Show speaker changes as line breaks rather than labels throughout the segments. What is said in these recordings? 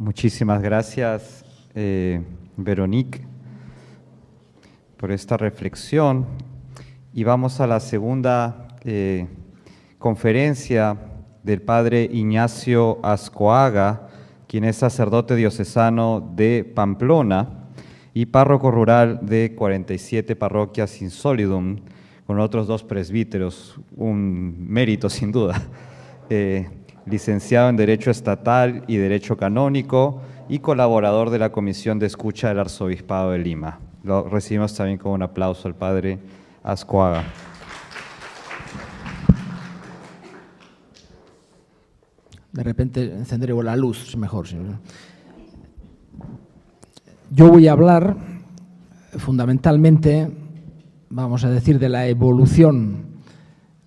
Muchísimas gracias, Veronique, por esta reflexión. Y vamos a la segunda conferencia del padre Ignacio Azcoaga, quien es sacerdote diocesano de Pamplona y párroco rural de 47 parroquias in solidum, con otros 2 presbíteros, un mérito sin duda. Licenciado en Derecho Estatal y Derecho Canónico y colaborador de la Comisión de Escucha del Arzobispado de Lima. Lo recibimos también con un aplauso al padre Azcoaga.
De repente encenderé la luz, es mejor. Yo voy a hablar fundamentalmente, vamos a decir, de la evolución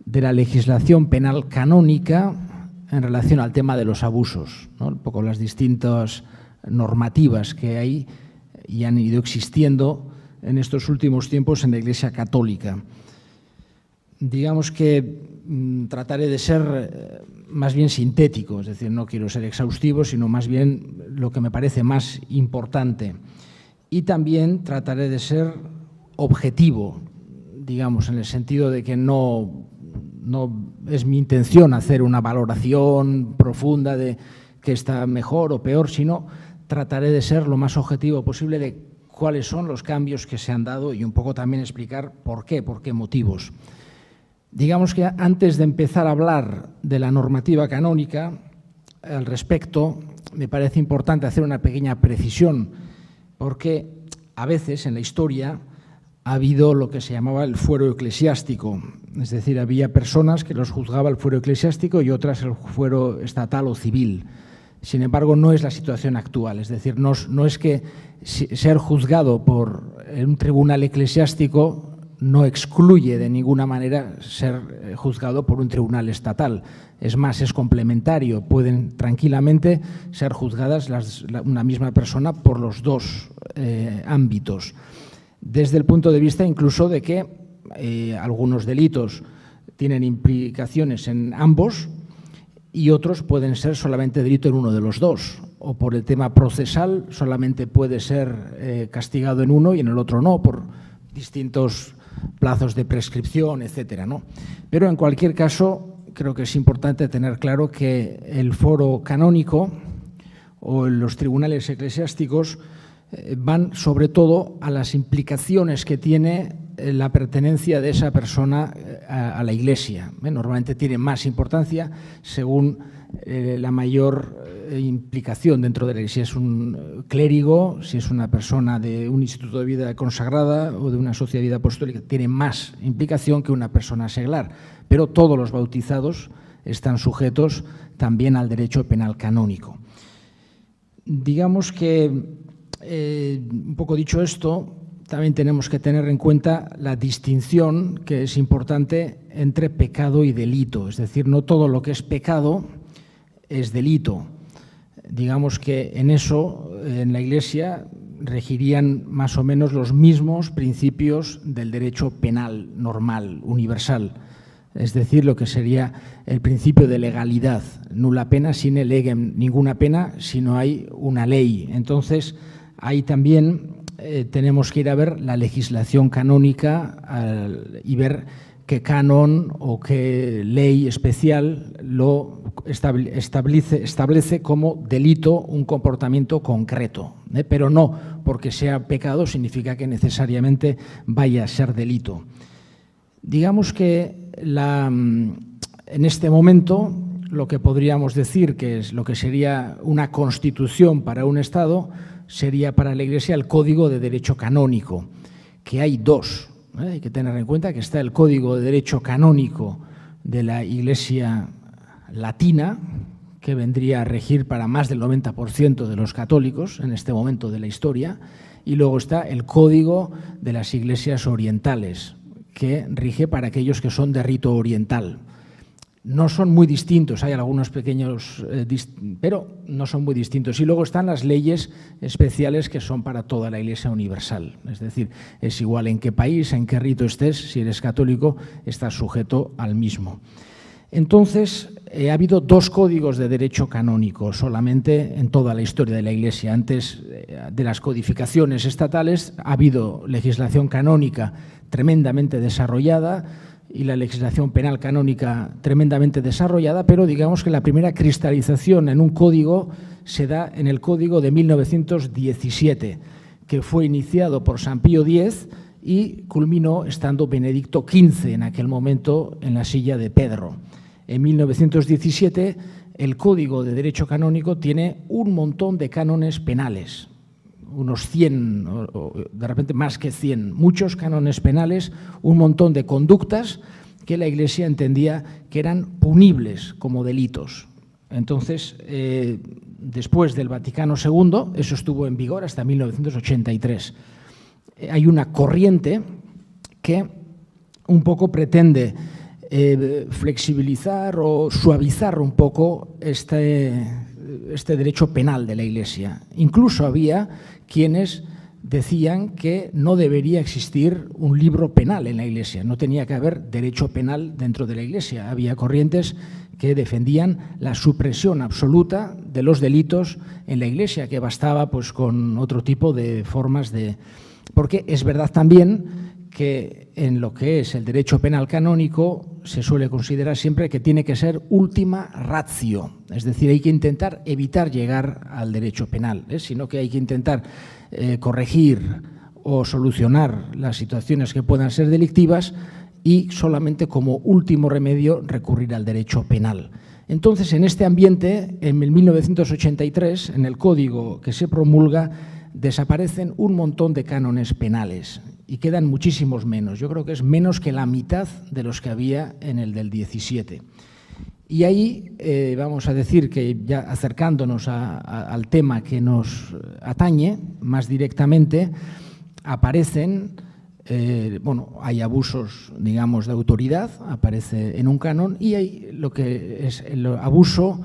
de la legislación penal canónica en relación al tema de los abusos, ¿no? Un poco las distintas normativas que hay y han ido existiendo en estos últimos tiempos en la Iglesia Católica. Digamos que trataré de ser más bien sintético, es decir, no quiero ser exhaustivo, sino más bien lo que me parece más importante. Y también trataré de ser objetivo, digamos, en el sentido de que no es mi intención hacer una valoración profunda de qué está mejor o peor, sino trataré de ser lo más objetivo posible de cuáles son los cambios que se han dado y un poco también explicar por qué motivos. Digamos que antes de empezar a hablar de la normativa canónica, al respecto, me parece importante hacer una pequeña precisión, porque a veces en la historia ha habido lo que se llamaba el fuero eclesiástico, es decir, había personas que los juzgaba el fuero eclesiástico y otras el fuero estatal o civil. Sin embargo, no es la situación actual, es decir, no es que ser juzgado por un tribunal eclesiástico no excluye de ninguna manera ser juzgado por un tribunal estatal. Es más, es complementario, pueden tranquilamente ser juzgadas una misma persona por los 2 ámbitos. Desde el punto de vista incluso de que algunos delitos tienen implicaciones en ambos y otros pueden ser solamente delito en uno de los 2, o por el tema procesal solamente puede ser castigado en uno y en el otro no, por distintos plazos de prescripción, etcétera, ¿no? Pero en cualquier caso, creo que es importante tener claro que el foro canónico o los tribunales eclesiásticos van sobre todo a las implicaciones que tiene la pertenencia de esa persona a la Iglesia. Normalmente tiene más importancia según la mayor implicación dentro de la Iglesia. Si es un clérigo, si es una persona de un instituto de vida consagrada o de una sociedad de vida apostólica, tiene más implicación que una persona seglar. Pero todos los bautizados están sujetos también al derecho penal canónico. Digamos que un poco dicho esto, también tenemos que tener en cuenta la distinción que es importante entre pecado y delito. Es decir, no todo lo que es pecado es delito. Digamos que en eso, en la Iglesia, regirían más o menos los mismos principios del derecho penal normal, universal. Es decir, lo que sería el principio de legalidad. Nulla pena sine legem, ninguna pena si no hay una ley. Entonces, ahí también tenemos que ir a ver la legislación canónica y ver qué canon o qué ley especial lo establece como delito un comportamiento concreto. Pero no porque sea pecado significa que necesariamente vaya a ser delito. Digamos que en este momento lo que podríamos decir que es lo que sería una constitución para un Estado sería para la Iglesia el Código de Derecho Canónico, que hay 2. Hay que tener en cuenta que está el Código de Derecho Canónico de la Iglesia Latina, que vendría a regir para más del 90% de los católicos en este momento de la historia, y luego está el Código de las Iglesias Orientales, que rige para aquellos que son de rito oriental. No son muy distintos, hay algunos pequeños, pero no son muy distintos. Y luego están las leyes especiales que son para toda la Iglesia universal. Es decir, es igual en qué país, en qué rito estés, si eres católico, estás sujeto al mismo. Entonces, ha habido 2 códigos de derecho canónico solamente en toda la historia de la Iglesia. Antes de las codificaciones estatales ha habido legislación canónica tremendamente desarrollada y la legislación penal canónica tremendamente desarrollada, pero digamos que la primera cristalización en un código se da en el Código de 1917, que fue iniciado por San Pío X y culminó estando Benedicto XV en aquel momento en la silla de Pedro. En 1917 el Código de Derecho Canónico tiene un montón de cánones penales, unos 100, o de repente más que 100, muchos cánones penales, un montón de conductas que la Iglesia entendía que eran punibles como delitos. Entonces, después del Vaticano II, eso estuvo en vigor hasta 1983. Hay una corriente que un poco pretende flexibilizar o suavizar un poco este derecho penal de la Iglesia. Incluso había quienes decían que no debería existir un libro penal en la Iglesia, no tenía que haber derecho penal dentro de la Iglesia. Había corrientes que defendían la supresión absoluta de los delitos en la Iglesia, que bastaba pues con otro tipo de formas de... Porque es verdad también que en lo que es el derecho penal canónico se suele considerar siempre que tiene que ser última ratio, es decir, hay que intentar evitar llegar al derecho penal, sino que hay que intentar corregir o solucionar las situaciones que puedan ser delictivas y solamente como último remedio recurrir al derecho penal. Entonces, en este ambiente, en 1983, en el código que se promulga, desaparecen un montón de cánones penales y quedan muchísimos menos. Yo creo que es menos que la mitad de los que había en el del 17. Y ahí vamos a decir que ya acercándonos al tema que nos atañe más directamente, aparecen, hay abusos, digamos, de autoridad, aparece en un canon, y hay lo que es el abuso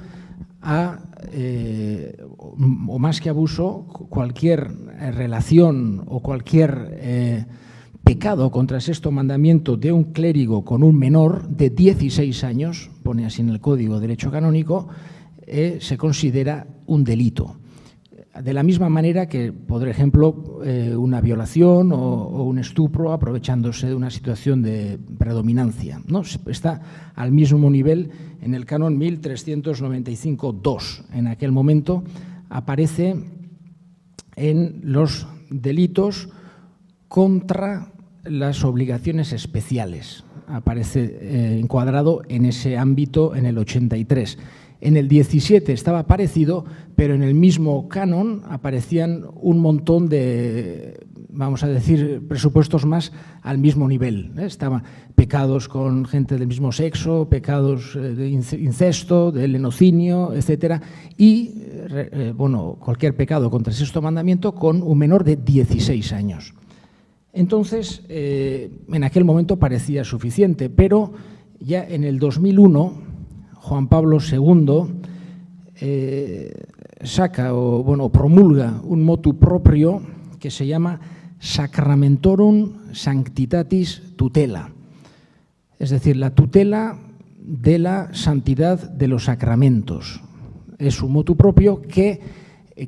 o más que abuso, cualquier relación o cualquier pecado contra el sexto mandamiento de un clérigo con un menor de 16 años, pone así en el Código de Derecho Canónico, se considera un delito. De la misma manera que, por ejemplo, una violación o un estupro aprovechándose de una situación de predominancia, ¿no? Está al mismo nivel en el canon 1395-2. En aquel momento aparece en los delitos contra las obligaciones especiales. Aparece encuadrado en ese ámbito en el 83. En el 17 estaba parecido, pero en el mismo canon aparecían un montón de, vamos a decir, presupuestos más al mismo nivel. Estaban pecados con gente del mismo sexo, pecados de incesto, de lenocinio, etcétera, y cualquier pecado contra el sexto mandamiento con un menor de 16 años. Entonces, en aquel momento parecía suficiente, pero ya en el 2001 Juan Pablo II promulga un motu proprio que se llama Sacramentorum Sanctitatis Tutela, es decir, la tutela de la santidad de los sacramentos. Es un motu propio que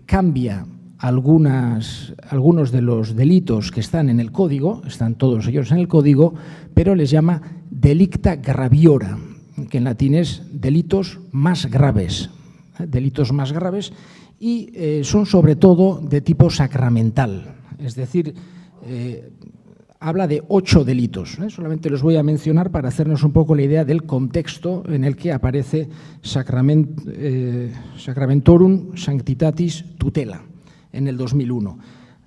cambia algunos de los delitos que están en el código, están todos ellos en el código, pero les llama delicta graviora, que en latín es delitos más graves, y son sobre todo de tipo sacramental, es decir, habla de 8 delitos. Solamente los voy a mencionar para hacernos un poco la idea del contexto en el que aparece Sacramentorum Sanctitatis Tutela en el 2001.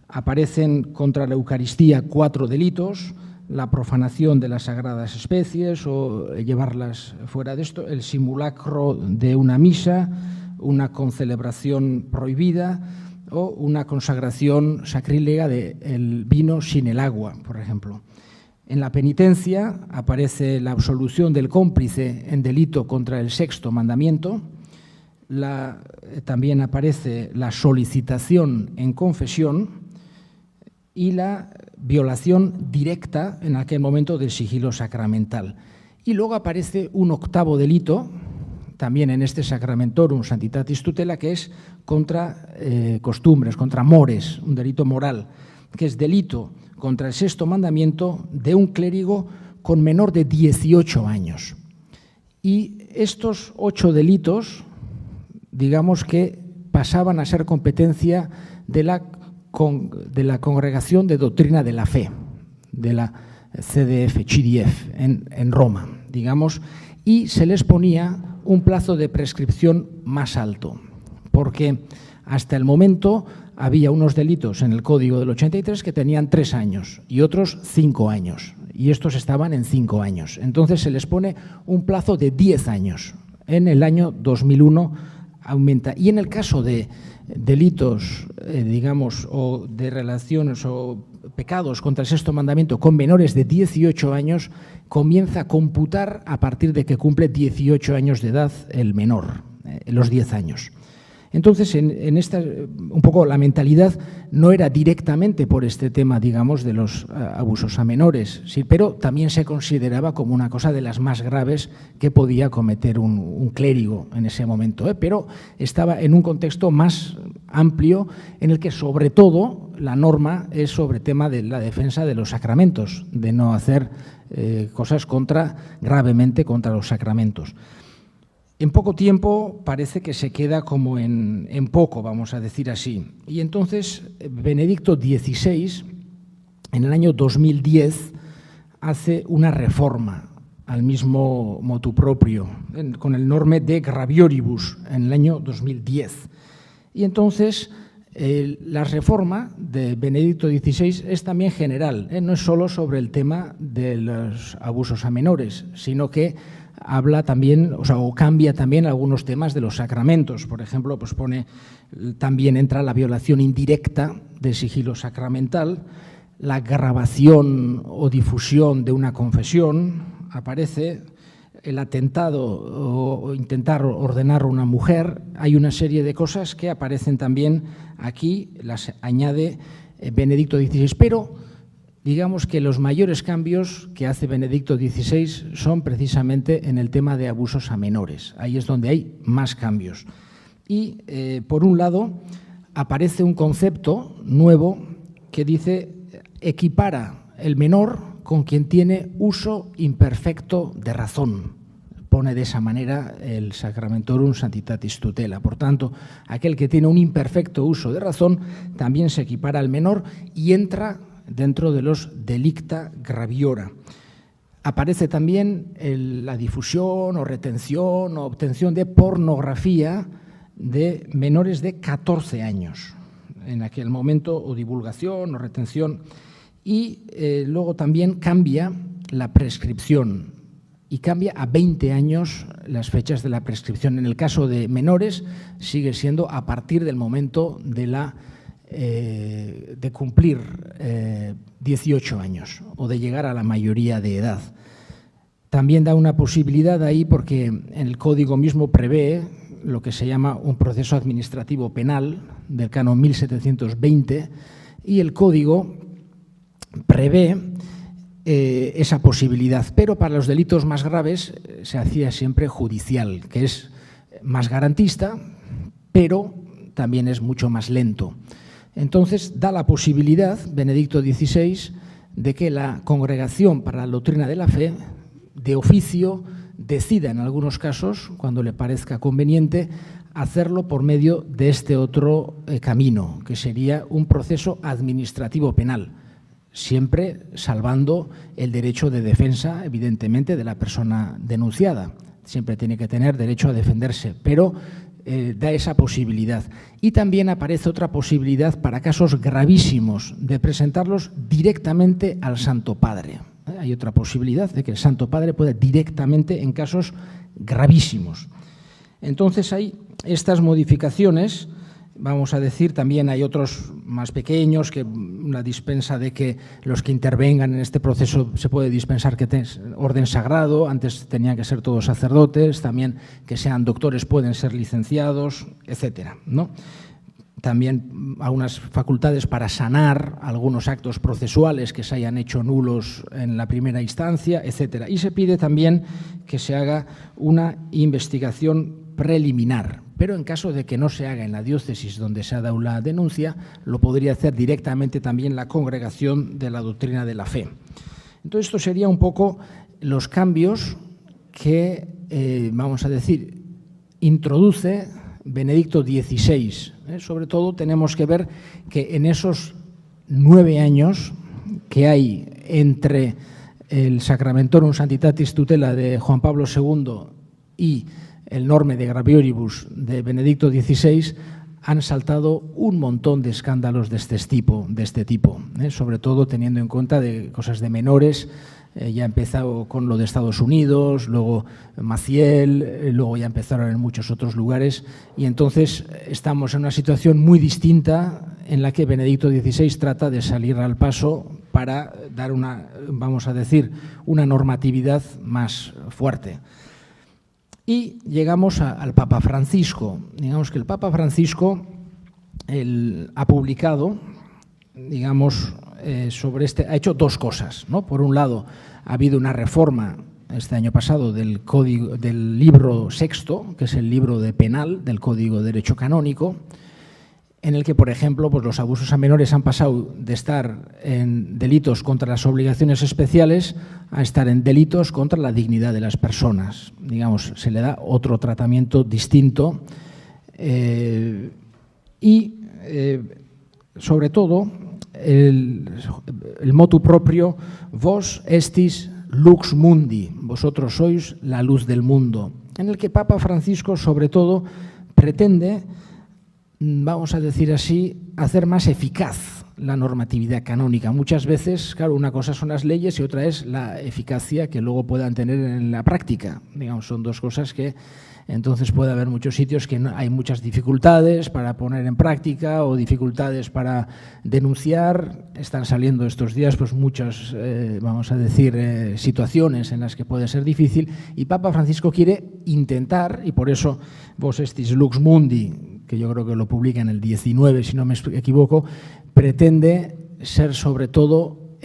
Aparecen contra la Eucaristía 4 delitos, la profanación de las sagradas especies o llevarlas fuera de esto, el simulacro de una misa, una concelebración prohibida o una consagración sacrílega del vino sin el agua, por ejemplo. En la penitencia aparece la absolución del cómplice en delito contra el sexto mandamiento, también aparece la solicitación en confesión y la violación directa en aquel momento del sigilo sacramental. Y luego aparece un octavo delito, también en este Sacramentorum Sanctitatis Tutela, que es contra costumbres, contra mores, un delito moral, que es delito contra el sexto mandamiento de un clérigo con menor de 18 años. Y estos 8 delitos, digamos que pasaban a ser competencia de la Congregación de Doctrina de la Fe, de la CDF en Roma, digamos, y se les ponía un plazo de prescripción más alto, porque hasta el momento había unos delitos en el Código del 83 que tenían 3 años y otros 5 años, y estos estaban en 5 años. Entonces se les pone un plazo de 10 años. En el año 2001 aumenta. Y en el caso de delitos, digamos, o de relaciones o pecados contra el sexto mandamiento con menores de 18 años, comienza a computar a partir de que cumple 18 años de edad el menor, los 10 años. Entonces, en esta, un poco la mentalidad no era directamente por este tema, digamos, de los abusos a menores, sí, pero también se consideraba como una cosa de las más graves que podía cometer un clérigo en ese momento, pero estaba en un contexto más amplio en el que, sobre todo, la norma es sobre tema de la defensa de los sacramentos, de no hacer cosas gravemente contra los sacramentos. En poco tiempo parece que se queda como en poco, vamos a decir así. Y entonces Benedicto XVI, en el año 2010, hace una reforma al mismo motu proprio, con el norme de gravioribus, en el año 2010. Y entonces la reforma de Benedicto XVI es también general, no es solo sobre el tema de los abusos a menores, sino que habla también, o cambia también algunos temas de los sacramentos. Por ejemplo, pues también entra la violación indirecta del sigilo sacramental, la grabación o difusión de una confesión, aparece el atentado o intentar ordenar a una mujer. Hay una serie de cosas que aparecen también aquí, las añade Benedicto XVI, pero digamos que los mayores cambios que hace Benedicto XVI son precisamente en el tema de abusos a menores. Ahí es donde hay más cambios. Y, por un lado, aparece un concepto nuevo que dice equipara el menor con quien tiene uso imperfecto de razón. Pone de esa manera el Sacramentorum Sanctitatis Tutela. Por tanto, aquel que tiene un imperfecto uso de razón también se equipara al menor y entra dentro de los delicta graviora. Aparece también la difusión o retención o obtención de pornografía de menores de 14 años, en aquel momento, o divulgación o retención. Y luego también cambia la prescripción y cambia a 20 años las fechas de la prescripción. En el caso de menores sigue siendo a partir del momento de cumplir 18 años o de llegar a la mayoría de edad. También da una posibilidad ahí porque en el Código mismo prevé lo que se llama un proceso administrativo penal del canon 1720 y el Código prevé esa posibilidad, pero para los delitos más graves se hacía siempre judicial, que es más garantista, pero también es mucho más lento. Entonces, da la posibilidad, Benedicto XVI, de que la Congregación para la Doctrina de la Fe, de oficio, decida en algunos casos, cuando le parezca conveniente, hacerlo por medio de este otro camino, que sería un proceso administrativo penal, siempre salvando el derecho de defensa, evidentemente, de la persona denunciada. Siempre tiene que tener derecho a defenderse, pero da esa posibilidad. Y también aparece otra posibilidad para casos gravísimos de presentarlos directamente al Santo Padre. Hay otra posibilidad de que el Santo Padre pueda directamente en casos gravísimos. Entonces hay estas modificaciones, vamos a decir, también hay otros más pequeños, que una dispensa de que los que intervengan en este proceso se puede dispensar que tengan orden sagrado, antes tenían que ser todos sacerdotes, también que sean doctores pueden ser licenciados, etcétera, ¿no? también algunas facultades para sanar algunos actos procesuales que se hayan hecho nulos en la primera instancia, etcétera. Y se pide también que se haga una investigación preliminar, pero en caso de que no se haga en la diócesis donde se ha dado la denuncia, lo podría hacer directamente también la Congregación de la Doctrina de la Fe. Entonces, esto sería un poco los cambios que, vamos a decir, introduce Benedicto XVI. Sobre todo tenemos que ver que en esos 9 años que hay entre el Sacramentorum Sanctitatis Tutela de Juan Pablo II y el Norme de Gravioribus de Benedicto XVI, han saltado un montón de escándalos de este tipo, sobre todo teniendo en cuenta de cosas de menores. Ya ha empezado con lo de Estados Unidos, luego Maciel, luego ya empezaron en muchos otros lugares, y entonces estamos en una situación muy distinta en la que Benedicto XVI trata de salir al paso para dar una, vamos a decir, una normatividad más fuerte. Y llegamos al Papa Francisco. Digamos que el Papa Francisco ha publicado, digamos, sobre ha hecho 2 cosas, ¿no? Por un lado, ha habido una reforma este año pasado del libro sexto, que es el libro de penal del Código de Derecho Canónico, en el que, por ejemplo, pues los abusos a menores han pasado de estar en delitos contra las obligaciones especiales a estar en delitos contra la dignidad de las personas. Digamos, se le da otro tratamiento distinto sobre todo, el motu propio, vos estis lux mundi, vosotros sois la luz del mundo, en el que Papa Francisco, sobre todo, pretende, vamos a decir así, hacer más eficaz la normatividad canónica. Muchas veces, claro, una cosa son las leyes y otra es la eficacia que luego puedan tener en la práctica. Digamos, son 2 cosas que entonces puede haber muchos sitios que hay muchas dificultades para poner en práctica o dificultades para denunciar. Están saliendo estos días pues muchas, vamos a decir, situaciones en las que puede ser difícil, y Papa Francisco quiere intentar, y por eso Vos estis lux mundi, que yo creo que lo publica en el 19, si no me equivoco, pretende ser sobre todo,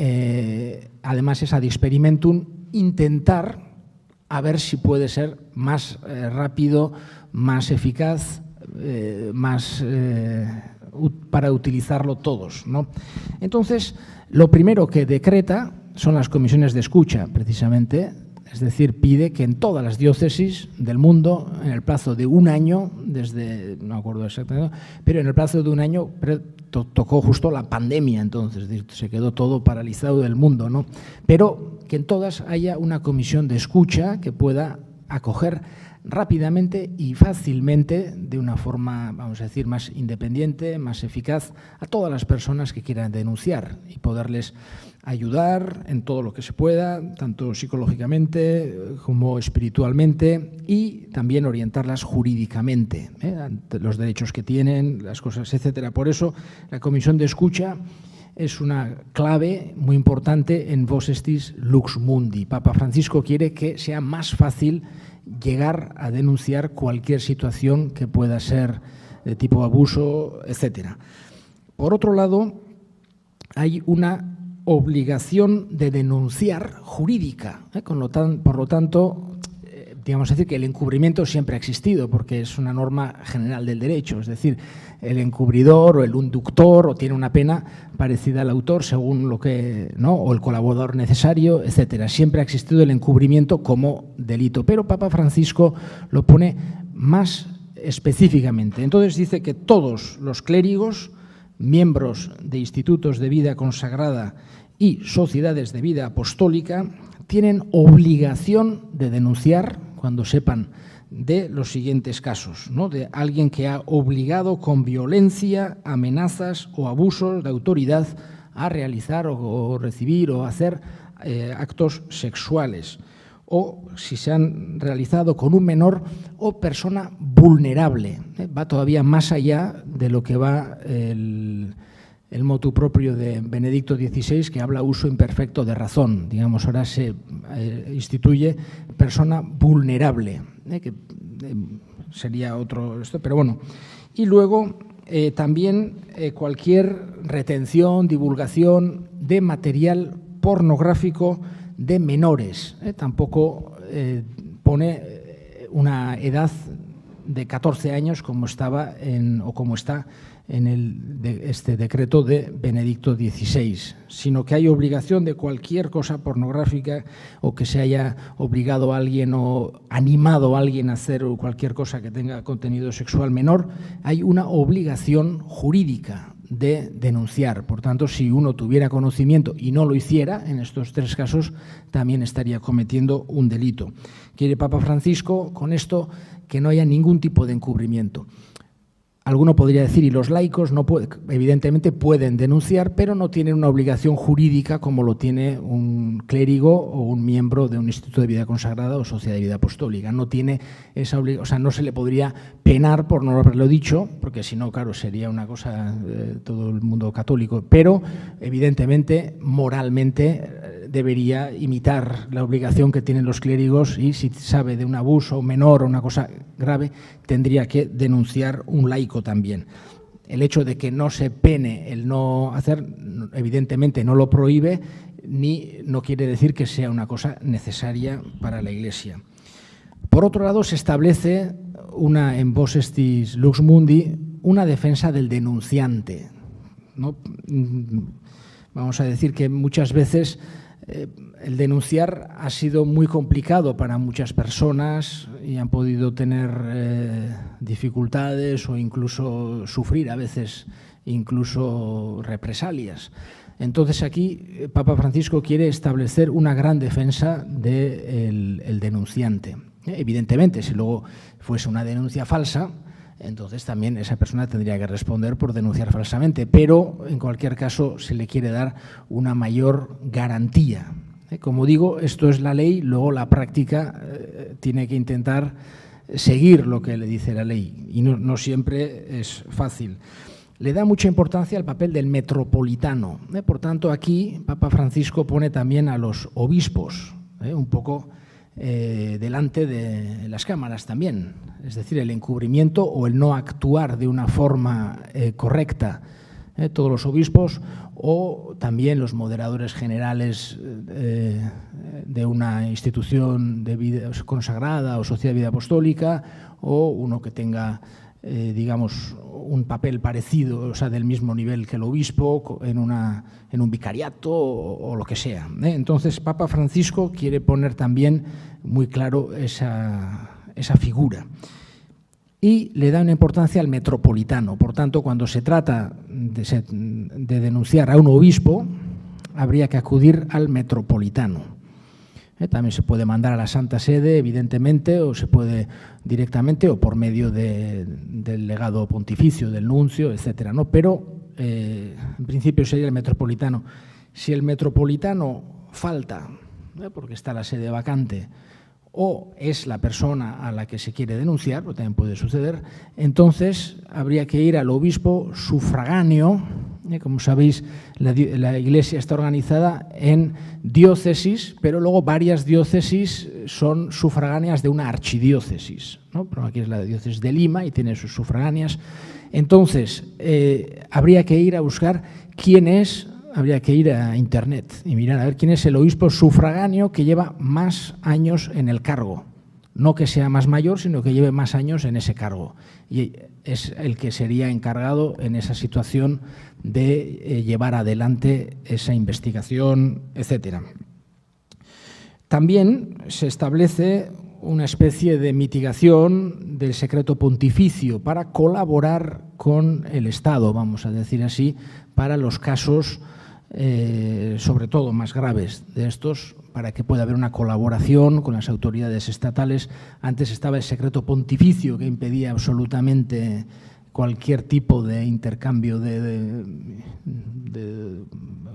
además es ad experimentum, intentar a ver si puede ser más rápido, más eficaz, para utilizarlo todos, ¿no? Entonces, lo primero que decreta son las comisiones de escucha, precisamente, es decir, pide que en todas las diócesis del mundo, en el plazo de 1 año, desde, no me acuerdo exactamente, pero en el plazo de 1 año tocó justo la pandemia, entonces se quedó todo paralizado del mundo, ¿no? Pero que en todas haya una comisión de escucha que pueda acoger rápidamente y fácilmente, de una forma, vamos a decir, más independiente, más eficaz, a todas las personas que quieran denunciar y poderles ayudar en todo lo que se pueda, tanto psicológicamente como espiritualmente, y también orientarlas jurídicamente, ante los derechos que tienen, las cosas, etcétera. Por eso, la comisión de escucha es una clave muy importante en Vos estis lux mundi. Papa Francisco quiere que sea más fácil llegar a denunciar cualquier situación que pueda ser de tipo abuso, etcétera. Por otro lado, hay una obligación de denunciar jurídica, por lo tanto, digamos decir que el encubrimiento siempre ha existido, porque es una norma general del derecho, es decir, el encubridor o el inductor o tiene una pena parecida al autor según lo que, ¿no?, o el colaborador necesario, etcétera. Siempre ha existido el encubrimiento como delito, pero Papa Francisco lo pone más específicamente. Entonces dice que todos los clérigos, miembros de institutos de vida consagrada y sociedades de vida apostólica, tienen obligación de denunciar cuando sepan de los siguientes casos, ¿no?, de alguien que ha obligado con violencia, amenazas o abusos de autoridad a realizar o recibir o hacer actos sexuales, o si se han realizado con un menor o persona vulnerable. Va todavía más allá de lo que va el motu propio de Benedicto XVI, que habla uso imperfecto de razón. Digamos, ahora se instituye persona vulnerable, que sería otro esto, pero bueno. Y luego también cualquier retención, divulgación de material pornográfico de menores. Tampoco pone una edad de 14 años como estaba o como está en este decreto de Benedicto XVI, sino que hay obligación de cualquier cosa pornográfica o que se haya obligado a alguien o animado a alguien a hacer cualquier cosa que tenga contenido sexual menor, hay una obligación jurídica de denunciar. Por tanto, si uno tuviera conocimiento y no lo hiciera, en estos 3 casos también estaría cometiendo un delito. Quiere Papa Francisco con esto que no haya ningún tipo de encubrimiento. Alguno podría decir, y los laicos evidentemente pueden denunciar, pero no tienen una obligación jurídica como lo tiene un clérigo o un miembro de un instituto de vida consagrada o sociedad de vida apostólica. No tiene esa obligación, o sea, no se le podría penar por no haberlo dicho, porque si no, claro, sería una cosa todo el mundo católico, pero evidentemente, moralmente, debería imitar la obligación que tienen los clérigos y si sabe de un abuso menor o una cosa grave, tendría que denunciar un laico también. El hecho de que no se pene el no hacer, evidentemente no lo prohíbe, ni no quiere decir que sea una cosa necesaria para la Iglesia. Por otro lado, se establece en Vos Estis Lux Mundi una defensa del denunciante, ¿no? Vamos a decir que muchas veces el denunciar ha sido muy complicado para muchas personas y han podido tener dificultades o incluso sufrir a veces incluso represalias. Entonces aquí Papa Francisco quiere establecer una gran defensa del denunciante. Evidentemente, si luego fuese una denuncia falsa, entonces también esa persona tendría que responder por denunciar falsamente, pero en cualquier caso se le quiere dar una mayor garantía. Como digo, esto es la ley, luego la práctica tiene que intentar seguir lo que le dice la ley y no siempre es fácil. Le da mucha importancia al papel del metropolitano. Por tanto, aquí Papa Francisco pone también a los obispos, un poco delante de las cámaras también, es decir, el encubrimiento o el no actuar de una forma correcta, todos los obispos o también los moderadores generales de una institución de vida consagrada o sociedad de vida apostólica o uno que tenga digamos, un papel parecido, o sea, del mismo nivel que el obispo, en un vicariato o lo que sea. Entonces, Papa Francisco quiere poner también muy claro esa figura. Y le da una importancia al metropolitano. Por tanto, cuando se trata de denunciar a un obispo, habría que acudir al metropolitano. También se puede mandar a la Santa Sede, evidentemente, o se puede directamente o por medio del legado pontificio, del nuncio, etcétera, ¿no? Pero en principio sería el metropolitano. Si el metropolitano falta, porque está la sede vacante, o es la persona a la que se quiere denunciar, porque también puede suceder, entonces habría que ir al obispo sufragáneo. Como sabéis, la Iglesia está organizada en diócesis, pero luego varias diócesis son sufragáneas de una archidiócesis, ¿no? Pero aquí es la diócesis de Lima y tiene sus sufragáneas. Entonces, habría que ir a buscar habría que ir a Internet y mirar a ver quién es el obispo sufragáneo que lleva más años en el cargo. No que sea más mayor, sino que lleve más años en ese cargo. Y es el que sería encargado en esa situación de llevar adelante esa investigación, etcétera. También se establece una especie de mitigación del secreto pontificio para colaborar con el Estado, vamos a decir así, para los casos sobre todo más graves de estos, para que pueda haber una colaboración con las autoridades estatales. Antes estaba el secreto pontificio que impedía absolutamente cualquier tipo de intercambio de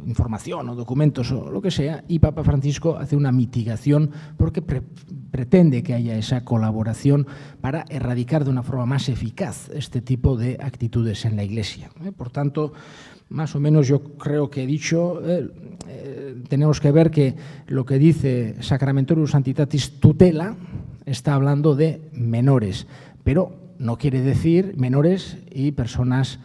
información o documentos o lo que sea, y Papa Francisco hace una mitigación porque pretende que haya esa colaboración para erradicar de una forma más eficaz este tipo de actitudes en la Iglesia. Por tanto, más o menos yo creo que he dicho, tenemos que ver que lo que dice Sacramentorum Sanctitatis Tutela está hablando de menores, pero no quiere decir menores y personas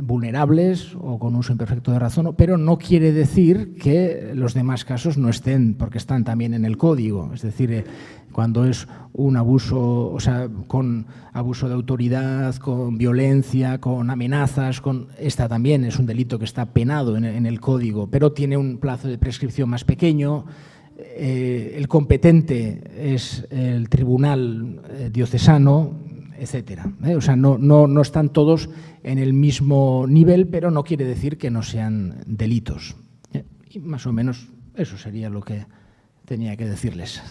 vulnerables o con uso imperfecto de razón, pero no quiere decir que los demás casos no estén, porque están también en el código. Es decir, cuando es un abuso, o sea, con abuso de autoridad, con violencia, con amenazas, esta también es un delito que está penado en el código, pero tiene un plazo de prescripción más pequeño. El competente es el tribunal diocesano, etcétera. O sea, no están todos en el mismo nivel, pero no quiere decir que no sean delitos. Y más o menos eso sería lo que tenía que decirles.